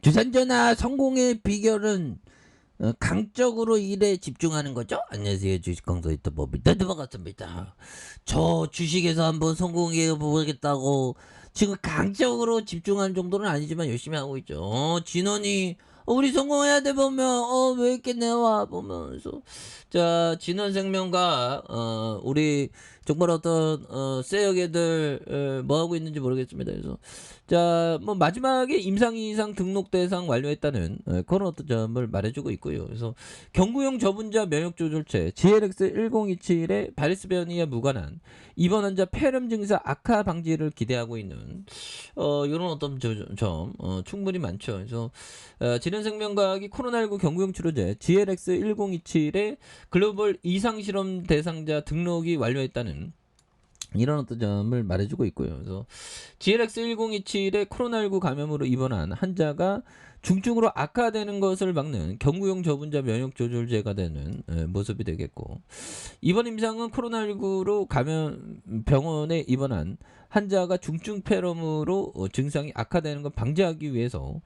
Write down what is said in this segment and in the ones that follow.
주산전화 성공의 비결은 강적으로 일에 집중하는 거죠? 안녕하세요. 주식강사 유튜버 민터드 반갑습니다. 저 주식에서 한번 성공해 보겠다고 지금 강적으로 집중하는 정도는 아니지만 열심히 하고 있죠. 진원이 우리 성공해야 돼 보면 왜 이렇게 내와 보면서 자 진원생명과 우리 정말 어떤 쎄여개들 뭐 하고 있는지 모르겠습니다. 그래서 자 뭐 마지막에 임상 이상 등록 대상 완료했다는 그런 어떤 점을 말해주고 있고요. 그래서 경구용 저분자 면역 조절체 GLX 1027의 바이러스 변이와 무관한 입원 환자 폐렴 증상 악화 방지를 기대하고 있는 이런 어떤 점 충분히 많죠. 그래서 진원생명과학이 코로나19 경구용 치료제 GLX 1027의 글로벌 이상 실험 대상자 등록이 완료했다는 이런 어떤 점을 말해주고 있고요. 그래서 GLX 1027의 코로나19 감염으로 입원한 환자가 중증으로 악화되는 것을 막는 경구용 저분자 면역 조절제가 되는 모습이 되겠고, 이번 임상은 코로나19로 감염 병원에 입원한 환자가 중증 폐렴으로 증상이 악화되는 걸 방지하기 위해서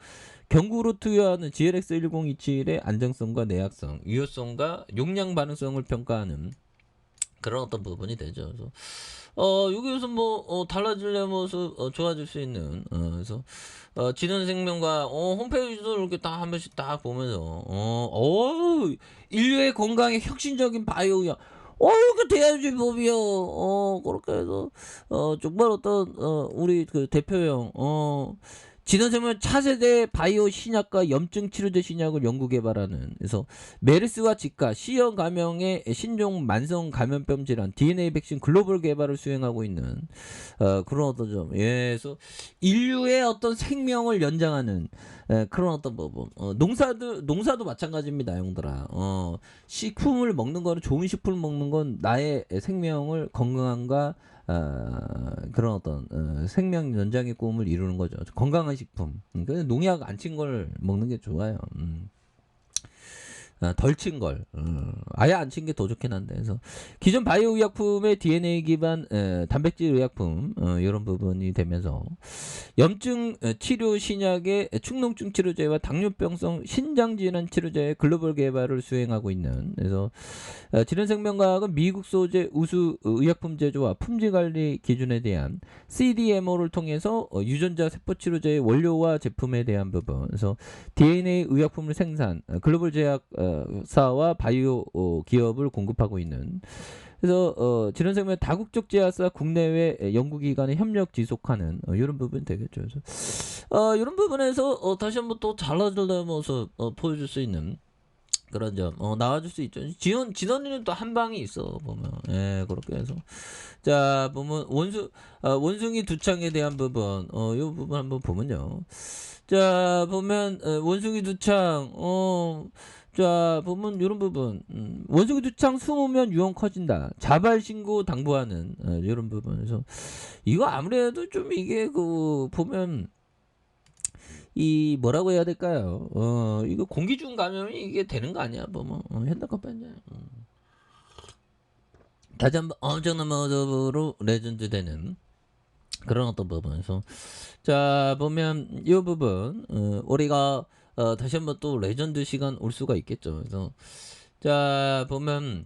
경구로 투여하는 GLX 1027의 안정성과 내약성, 유효성과 용량 반응성을 평가하는 그런 어떤 부분이 되죠. 그래서 여기에서 뭐 달라지려면 좋아질 수 있는 그래서 진원생명과 홈페이지도 이렇게 딱 한 번씩 딱 보면서 인류의 건강에 혁신적인 바이오야. 이렇게 돼야지 법이요. 그렇게 해서 정말 어떤 우리 그 대표형 진원생명 차세대 바이오 신약과 염증 치료제 신약을 연구 개발하는, 그래서 메르스와 지카, C형 감염의 신종 만성 감염병 질환 DNA 백신 글로벌 개발을 수행하고 있는 그런 어떤 점. 예, 그래서 인류의 어떤 생명을 연장하는 그런 어떤 부분. 농사도 마찬가지입니다, 형들아. 식품을 먹는 거는, 좋은 식품을 먹는 건 나의 생명을 건강함과 그런 어떤 생명 연장의 꿈을 이루는 거죠. 건강한 식품. 농약 안 친 걸 먹는 게 좋아요. 덜 친 걸, 아예 안 친 게 더 좋긴 한데. 그래서 기존 바이오 의약품의 DNA 기반 단백질 의약품 이런 부분이 되면서 염증 치료 신약의 축농증 치료제와 당뇨병성 신장질환 치료제의 글로벌 개발을 수행하고 있는, 그래서 진원생명과학은 미국 소재 우수 의약품 제조와 품질 관리 기준에 대한 CDMO를 통해서 유전자 세포 치료제의 원료와 제품에 대한 부분, 그래서 DNA 의약품을 생산 글로벌 제약사와 바이오 기업을 공급하고 있는, 그래서 진원생명 다국적 제약사 국내외 연구기관의 협력 지속하는 이런 부분이 되겠죠. 그래서 이런 부분에서 다시 한번 또 잘라주려는 모습 보여줄 수 있는 그런 점 나와줄 수 있죠. 진원이는 또 한 방이 있어 보면. 예, 그렇게 해서 자 보면 원숭이 두창에 대한 부분 이 부분 한번 보면요. 자 보면 원숭이 두창 자 보면 이런 부분 원숭이 두창 숨으면 유형 커진다. 자발 신고 당부하는 이런 부분에서 이거 아무래도 좀 이게 그 보면 이 뭐라고 해야 될까요? 이거 공기중 감염이 이게 되는 거 아니야? 뭐 핸드컵 뺐냐? 다시 한번 엄청난 모습으로 레전드 되는 그런 어떤 부분에서 자 보면 이 부분 우리가 다시 한번 또 레전드 시간 올 수가 있겠죠. 그래서 자 보면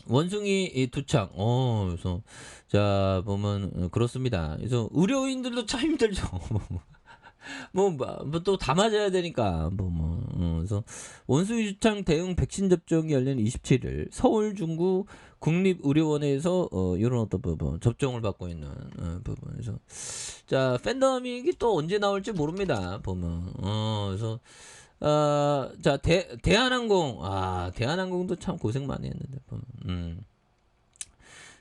원숭이 두창 그래서 자 보면 그렇습니다. 그래서 의료인들도 참 힘들죠. 또 다 맞아야 되니까 그래서 원숭이 주창 대응 백신 접종이 열린 27일 서울 중구 국립의료원에서 이런 어떤 부분 접종을 받고 있는 부분에서 자 팬덤이 또 언제 나올지 모릅니다. 보면 그래서 자 대한항공 대한항공도 참 고생 많이 했는데 보면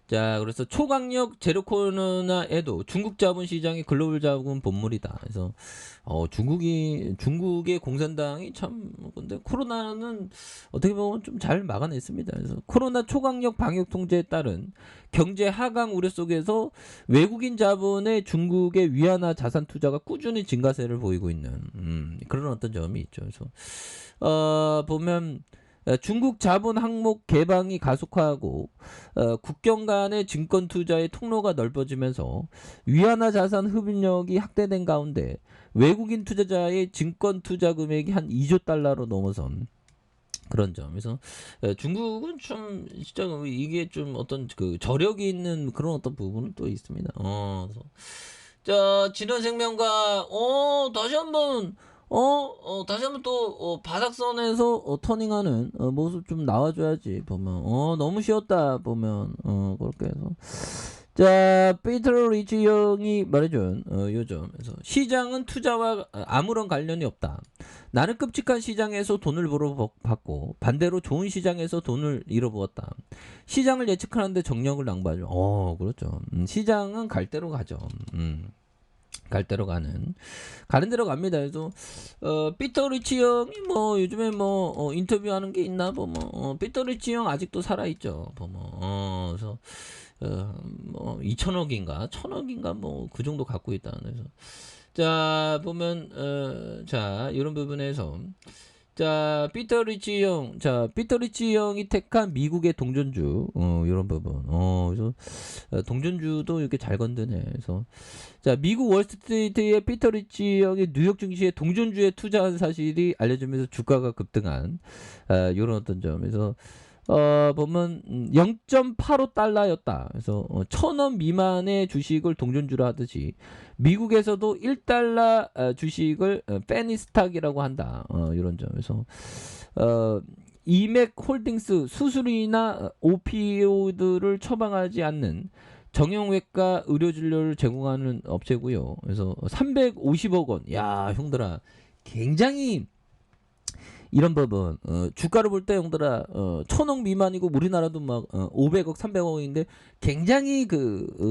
자 그래서 초강력 제로 코로나에도 중국 자본 시장이 글로벌 자본 본물이다. 그래서 중국의 공산당이 참 근데 코로나는 어떻게 보면 좀 잘 막아냈습니다. 그래서 코로나 초강력 방역 통제에 따른 경제 하강 우려 속에서 외국인 자본의 중국의 위안화 자산 투자가 꾸준히 증가세를 보이고 있는 그런 어떤 점이 있죠. 그래서 보면 중국 자본 항목 개방이 가속화하고 국경 간의 증권 투자의 통로가 넓어지면서 위안화 자산 흡입력이 확대된 가운데 외국인 투자자의 증권 투자 금액이 한 2조 달러로 넘어선 그런 점에서 중국은 좀 진짜 이게 좀 어떤 그 저력이 있는 그런 어떤 부분은 또 있습니다. 자, 진원생명과 다시 한번 또 바닥선에서 터닝하는 모습 좀 나와줘야지 보면 너무 쉬웠다 보면 그렇게 해서 자 피터 리치 형이 말해준 요점에서 시장은 투자와 아무런 관련이 없다. 나는 끔찍한 시장에서 돈을 벌어봤고 반대로 좋은 시장에서 돈을 잃어보았다. 시장을 예측하는데 정력을 낭비하죠. 그렇죠. 시장은 갈 대로 가죠. 갈 대로 가는 대로 갑니다. 그래서 피터 리치 형이 뭐 요즘에 뭐 인터뷰하는 게 있나 보면 피터 리치 형 아직도 살아 있죠. 보면 그래서 뭐 2천억인가 1,000억인가 뭐 그 정도 갖고 있다. 그래서 자 보면 자 이런 부분에서 자 피터 리치 형이 택한 미국의 동전주 이런 부분 그래서 동전주도 이렇게 잘 건드네. 그래서 자 미국 월스트리트의 피터 리치 형이 뉴욕 증시에 동전주에 투자한 사실이 알려지면서 주가가 급등한 이런 어떤 점에서 보면 0.85달러였다. 그래서 1,000원 미만의 주식을 동전주로 하듯이 미국에서도 1달러 주식을 페니 스탁이라고 한다. 이런 점에서 이맥 홀딩스 수술이나 오피오드를 처방하지 않는 정형외과 의료진료를 제공하는 업체고요. 그래서 350억 원. 야, 형들아. 굉장히 이런 법은 주가를 볼 때 형들아 1,000억 미만이고 우리나라도 막 500억 300억인데 굉장히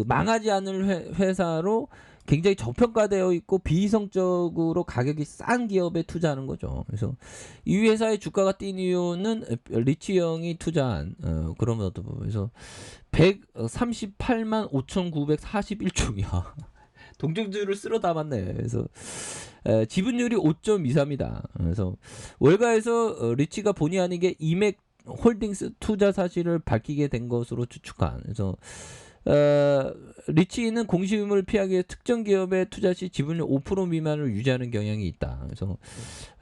망하지 않을 회사로 굉장히 저평가되어 있고 비이성적으로 가격이 싼 기업에 투자하는 거죠. 그래서 이 회사의 주가가 뛴 이유는 리치 형이 투자한 그런 어떤 부분에서 138만 5,941조야. 동정주를 쓸어 담았네. 그래서 지분율이 5.23이다. 그래서 월가에서 리치가 본의 아니게 이맥 홀딩스 투자 사실을 밝히게 된 것으로 추측한. 그래서 리치는 공시임을 피하기 위해 특정 기업에 투자 시 지분율 5% 미만을 유지하는 경향이 있다. 그래서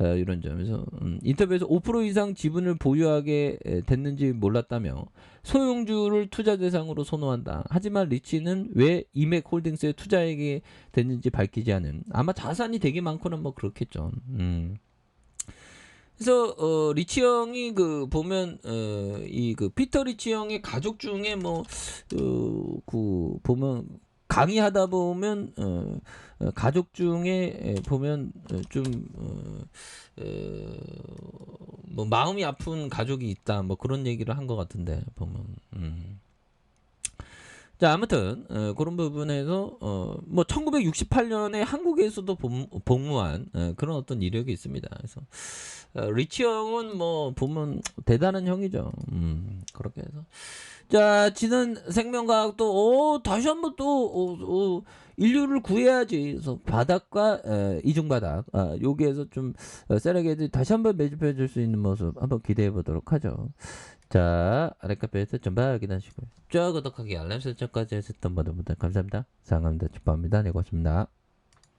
이런 점에서 인터뷰에서 5% 이상 지분을 보유하게 됐는지 몰랐다며 소형주를 투자 대상으로 선호한다. 하지만 리치는 왜 이맥 홀딩스에 투자하게 됐는지 밝히지 않은 아마 자산이 되게 많거나 뭐 그렇겠죠. 그래서 리치 형이 보면 이 피터 리치 형의 가족 중에 뭐 보면 강의하다 보면 가족 중에 보면 좀 뭐 마음이 아픈 가족이 있다 뭐 그런 얘기를 한 것 같은데 보면 자 아무튼 그런 부분에서 뭐 1968년에 한국에서도 복무한 그런 어떤 이력이 있습니다. 그래서 리치 형은 뭐 보면 대단한 형이죠. 그렇게 해서 자 지는 생명과학도 다시 한번 또 인류를 구해야지. 그래서 바닥과 이중바닥 여기에서 좀 세력애들이 다시 한번 매집해 줄 수 있는 모습 한번 기대해 보도록 하죠. 자 아랫카페에서 전방 확인하시고요. 구독하기 알람 설정까지 하셨던 분들 감사합니다. 사랑합니다. 축복합니다. 네 고맙습니다.